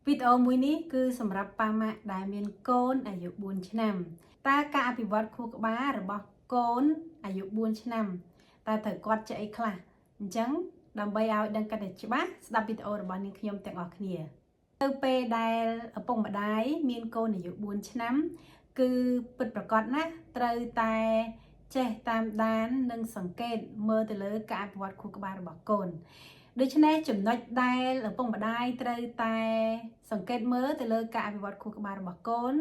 វីដេអូមួយនេះគឺសម្រាប់ប៉ាម៉ាក់ដែលមានកូនអាយុ4ឆ្នាំតើការអភិវឌ្ឍខួរក្បាលរបស់កូនអាយុ4ឆ្នាំតើត្រូវគាត់ចេះអីខ្លះអញ្ចឹងដើម្បីឲ្យដឹងកាន់តែច្បាស់ស្ដាប់វីដេអូរបស់នាងខ្ញុំទាំងអស់គ្នាទៅពេលដែលឪពុកម្ដាយមានកូនអាយុ4ឆ្នាំគឺពិតប្រាកដណាស់ត្រូវតែចេះតាមដាននិងសង្កេតមើលទៅលើការអភិវឌ្ឍខួរក្បាលរបស់កូនដូច្នេះចំណុចដែលឪពុកម្ដាយត្រូវតែសង្កេតមើលទៅលើការអភិវឌ្ឍខួរក្បាលរបស់កូន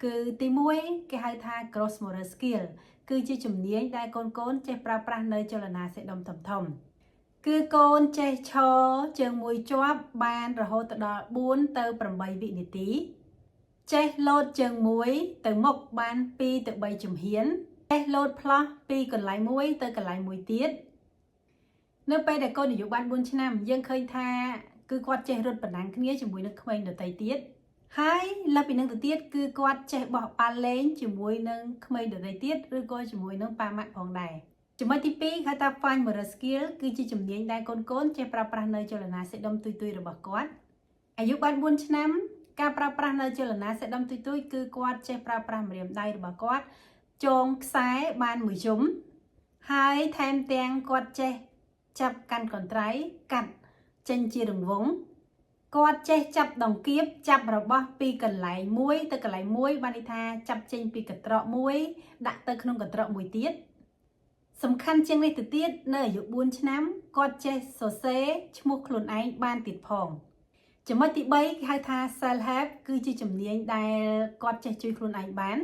គឺទី1គេហៅថា gross motor skill គឺជាជំនាញដែលកូនចេះប្រើប្រាស់នៅចលនាសេះដុំធំគឺកូនចេះឈរជើងមួយជាប់បានរហូតដល់4ទៅ8វិនាទីចេះលោតជើងមួយទៅមុខបាន2ទៅ3ជំហានចេះលោតផ្លោះពីកន្លែងមួយទៅកន្លែងមួយទៀតនៅពេលដែលកូនអាយុបាន4ឆ្នាំយើងឃើញថាគឺគាត់ចេះរត់ប្រណាំងគ្នាជាមួយនឹងក្មេងដទៃទៀតហើយលើសពីនឹងទៅទៀតគឺគាត់ចេះបោះបាល់លេងជាមួយនឹងក្មេងដទៃទៀតឬក៏ជាមួយនឹងប៉ាម៉ាក់ផងដែរចំណុចទី2ហៅថា fine motor skill គឺជាជំនាញដែលកូនចេះប្រើប្រាស់នៅចលនាសេះដុំទុយៗរបស់គាត់អាយុបាន4ឆ្នាំការប្រើប្រាស់នៅចលនាសេះដុំទុយៗគឺគាត់ចេះប្រើប្រាស់ម្រាមដៃរបស់គាត់ចងខ្សែបានមួយជុំហើយថែមទាំងគាត់ចេះចាប់កាន់កន្ត្រៃកាត់ចេញជារង្វង់គាត់ចេះចាប់ដង្កៀបចាប់របស់ពីកន្លែងមួយទៅកន្លែងមួយបានន័យថាចាប់ចេញពីកន្ត្រកមួយដាក់ទៅក្នុងកន្ត្រកមួយទៀតសំខាន់ជាងនេះទៅទៀតនៅអាយុ4ឆ្នាំគាត់ចេះសរសេរឈ្មោះខ្លួនឯងបានទៀតផងចំណុចទី3គេហៅថា self help គឺជាជំនាញដែលគាត់ចេះជួយខ្លួនឯងបាន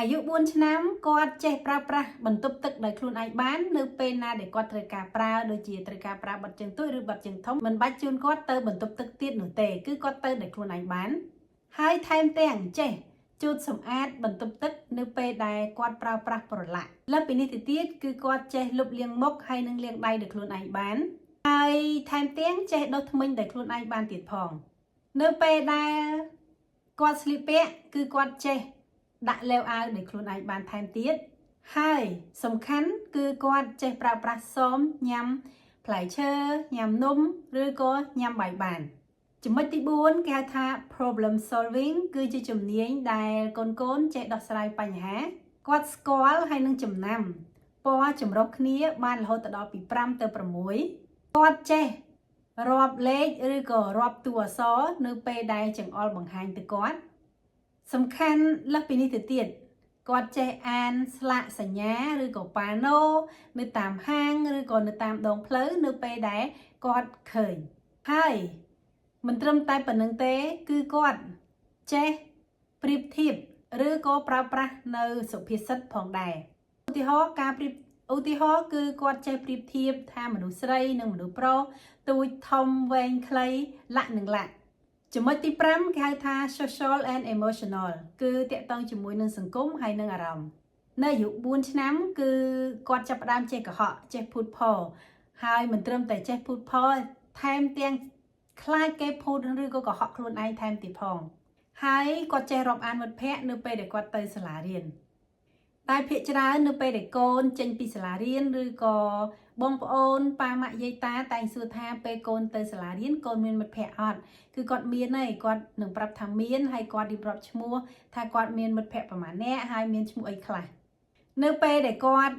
អាយុ4ឆ្នាំគាត់ចេះប្រើប្រាស់បន្ទប់ទឹកដោយខ្លួនឯងបាននៅពេលណាដែលគាត់ត្រូវការប្រើដូចជាត្រូវការប្រើប័ណ្ណជើងតូចឬប័ណ្ណជើងធំមិនបាច់ជូនគាត់ទៅបន្ទប់ទឹកទៀតនោះទេគឺគាត់ទៅដោយខ្លួនឯងបានហើយថែមទាំងចេះជូតសម្អាតបន្ទប់ទឹកនៅពេលដែលគាត់ប្រើប្រាស់ប្រឡាក់លើសពីនេះទៅទៀតគឺគាត់ចេះលុបលាងមុខហើយនិងលាងដៃដោយខ្លួនឯងបានហើយថែមទាំងចេះដុសធ្មេញដោយខ្លួនឯងបានទៀតផងនៅពេលដែលគាត់ស្លៀកពាក់គឺគាត់ចេះដាក់ឡេវអាវដោយខ្លួនឯងបានថែមទៀតហើយសំខាន់គឺគាត់ចេះប្រើប្រាស់សមញ៉ាំផ្លែឈើញ៉ាំនំឬក៏ញ៉ាំបាយបានចំណុចទី4គេហៅថា problem solving គឺជាជំនាញដែលកូនចេះដោះស្រាយបញ្ហាគាត់ស្គាល់ហើយនឹងចំណាំពណ៌ចម្រុះគ្នាបានរហូតដល់ពី5ទៅ6គាត់ចេះរាប់លេខឬក៏រាប់តួអក្សរនៅពេលដែលចង្អុលបង្ហាញទៅគាត់សំខាន់លើសពីនេះទៅទៀតគាត់ចេះអានស្លាកសញ្ញាឬក៏ប៉ាណូនៅតាមហាងឬក៏នៅតាមដងផ្លូវនៅពេលដែលគាត់ឃើញហើយមិនត្រឹមតែប៉ុណ្្នឹងទេគឺគាត់ចេះប្រៀបធៀបឬក៏ប្រើប្រាស់នៅសុភាសិតផងដែរឧទាហរណ៍គឺគាត់ចេះប្រៀបធៀបថាមនុស្សស្រីនិងមនុស្សប្រុសទូចធំវែងខ្លីលក្ខនឹងលក្ខចំណុចទី5គេហៅថា social and emotional គឺតាក់ទងជាមួយនឹងសង្គមហើយនឹងអារម្មណ៍នៅអាយុ4ឆ្នាំគឺគាត់ចាប់ផ្ដើមចេះកុហកចេះភូតផលហើយមិនត្រឹមតែចេះភូតផលថែមទាំងខ្លាចគេភូតឬក៏កុហកខ្លួនឯងថែមទៀតផងហើយគាត់ចេះរាប់អានមិត្តភ័ក្តិនៅពេលដែលគាត់ទៅសាលារៀនតែភាគច្រើននៅពេលដែលកូនចេញពីសាលារៀនឬក៏បងប្អូនប៉ាម៉ាក់យាយតាតែងសួរថាពេលកូនទៅសាលារៀនកូនមានមិត្តភ័ក្តិអត់គឺគាត់មានហើយគាត់នឹងប្រាប់ថាមានហើយគាត់រៀបរាប់ឈ្មោះថាគាត់មានមិត្តភ័ក្តិប្រមាណអ្នកហើយមានឈ្មោះអីខ្លះនៅពេលដែលគាត់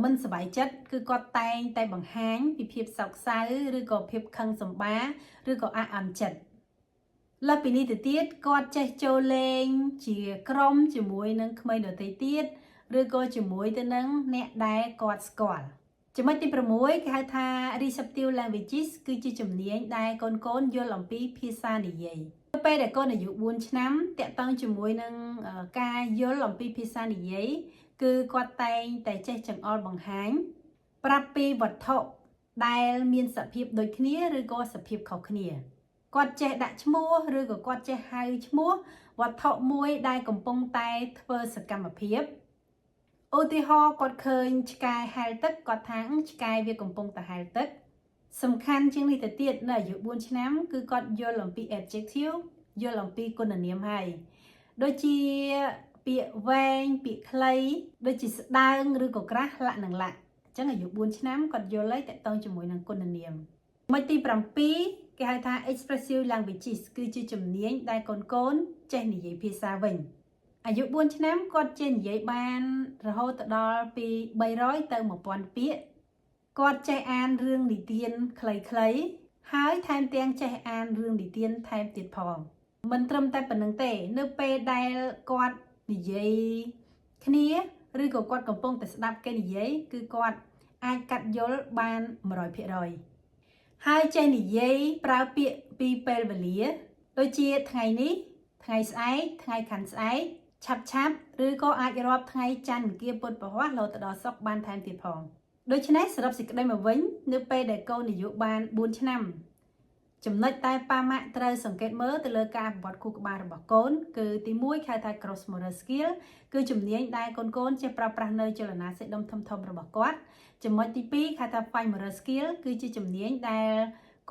មិនសប្បាយចិត្តគឺគាត់តែងតែបង្ហាញពីភាពសោកសៅឬក៏ភាពខឹងសម្បារឬក៏អាក់អន់ចិត្តលើសពីនេះទៅទៀតគាត់ចេះចូលលេងជាក្រុមជាមួយនឹងក្មេងដទៃទៀតឬក៏ជាមួយទៅនឹងអ្នកដែលគាត់ស្គាល់ចំណុចទី6គេហៅថា receptive languages គឺជាជំនាញដែលកូនយល់អំពីភាសានិយាយនៅពេលដែលកូនអាយុ4ឆ្នាំតាក់ទងជាមួយនឹងការយល់អំពីភាសានិយាយគឺគាត់តែងតែចេះចង្អុលបង្ហាញប្រាប់ពីវត្ថុដែលមានសភាពដូចគ្នាឬក៏សភាពខុសគ្នាគាត់ចេះដាក់ឈ្មោះឬក៏គាត់ចេះហៅឈ្មោះវត្ថុមួយដែលកំពុងតែធ្វើសកម្មភាពឧទាហរណ៍គាត់ឃើញឆ្កែហែលទឹកគាត់ថាឆ្កែវាកំពុងតែហែលទឹកសំខាន់ជាងនេះទៅទៀតនៅអាយុ4ឆ្នាំគឺគាត់យល់អំពី adjective យល់អំពីគុណនាមហើយដូចជាពាក្យវែងពាក្យខ្លីដូចជាស្ដើងឬក៏ក្រាស់លក្ខនឹងលក្ខអញ្ចឹងអាយុ4ឆ្នាំគាត់យល់ហើយតកតងជាមួយនឹងគុណនាមចំណុចទី7 គេហៅថា expressive languages គឺជាជំនាញដែលកូនចេះនិយាយភាសាវិញអាយុ4ឆ្នាំគាត់ចេះនិយាយបានរហូតដល់ពី300ទៅ1000ពាក្យគាត់ចេះអានរឿងនិទានខ្លីៗហើយថែមទាំងចេះអានរឿងនិទានថែមទៀតផងមិនត្រឹមតែប៉ុណ្្នឹងទេនៅពេលដែលគាត់និយាយគ្នាឬក៏គាត់កំពុងតែស្ដាប់គេនិយាយគឺគាត់អាចកាត់យល់បាន 100% ហើយចេះនិយាយប្រើពាក្យពីពេលវេលាដូចជាថ្ងៃនេះថ្ងៃស្អែកថ្ងៃខាងស្អែកឆាប់ឬក៏អាចរាប់ថ្ងៃច័ន្ទអង្គារពុធពហុរហូតដល់សុក្របានថែមទៀតផងដូច្នេះសរុបសេចក្តីមកវិញនៅពេលដែលកូនអាយុបាន4ឆ្នាំចំណុចតែប៉ាម៉ាក់ត្រូវសង្កេតមើលទៅលើការអភិវឌ្ឍខួរក្បាលរបស់កូនគឺទី1ហៅថា gross motor skill គឺជំនាញដែលកូនចេះប្រើប្រាស់នៅចលនាសាច់ដុំធំៗរបស់គាត់ចំណុចទី2ហៅថា fine motor skill គឺជាជំនាញដែល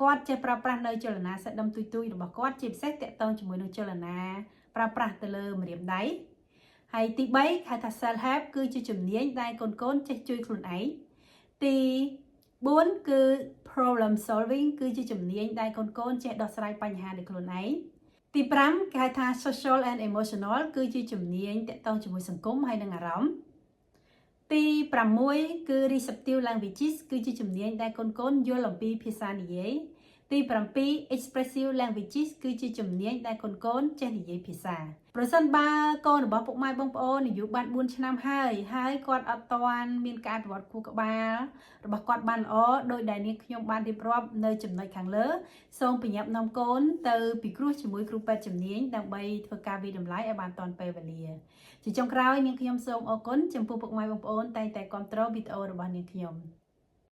គាត់ចេះប្រើប្រាស់នៅចលនាសាច់ដុំទូចៗរបស់គាត់ជាពិសេសតាក់ទងជាមួយនឹងចលនាប្រើប្រាស់ទៅលើម្រាមដៃហើយទី3ហៅថា self help គឺជាជំនាញដែលកូនចេះជួយខ្លួនឯងទី4គឺ problem solving គឺជាជំនាញដែលកូនចេះដោះស្រាយបញ្ហាដោយខ្លួនឯងទី5គេហៅថា social and emotional គឺជាជំនាញតាក់ទងជាមួយសង្គមហើយនិងអារម្មណ៍ទី6គឺ receptive languages គឺជាជំនាញដែលកូនយល់អំពីភាសានិយាយទី7 expressive languages គឺជាជំនាញដែលកូនចេះនិយាយភាសាប្រសិនបើកូនរបស់ពុកម៉ែបងប្អូនអាយុបាន4ឆ្នាំហើយគាត់អត់ទាន់មានការអភិវឌ្ឍខួរក្បាលរបស់គាត់បានល្អដោយដែលនាងខ្ញុំបានរៀបរាប់នៅចំណុចខាងលើសូមបញ្ញាប់នាំកូនទៅពិគ្រោះជាមួយគ្រូពេទ្យជំនាញដើម្បីធ្វើការវិតម្លៃឲ្យបានទាន់ពេលវេលាជាចុងក្រោយនាងខ្ញុំសូមអរគុណចំពោះពុកម៉ែបងប្អូនតែងតែគាំទ្រវីដេអូរបស់នាងខ្ញុំ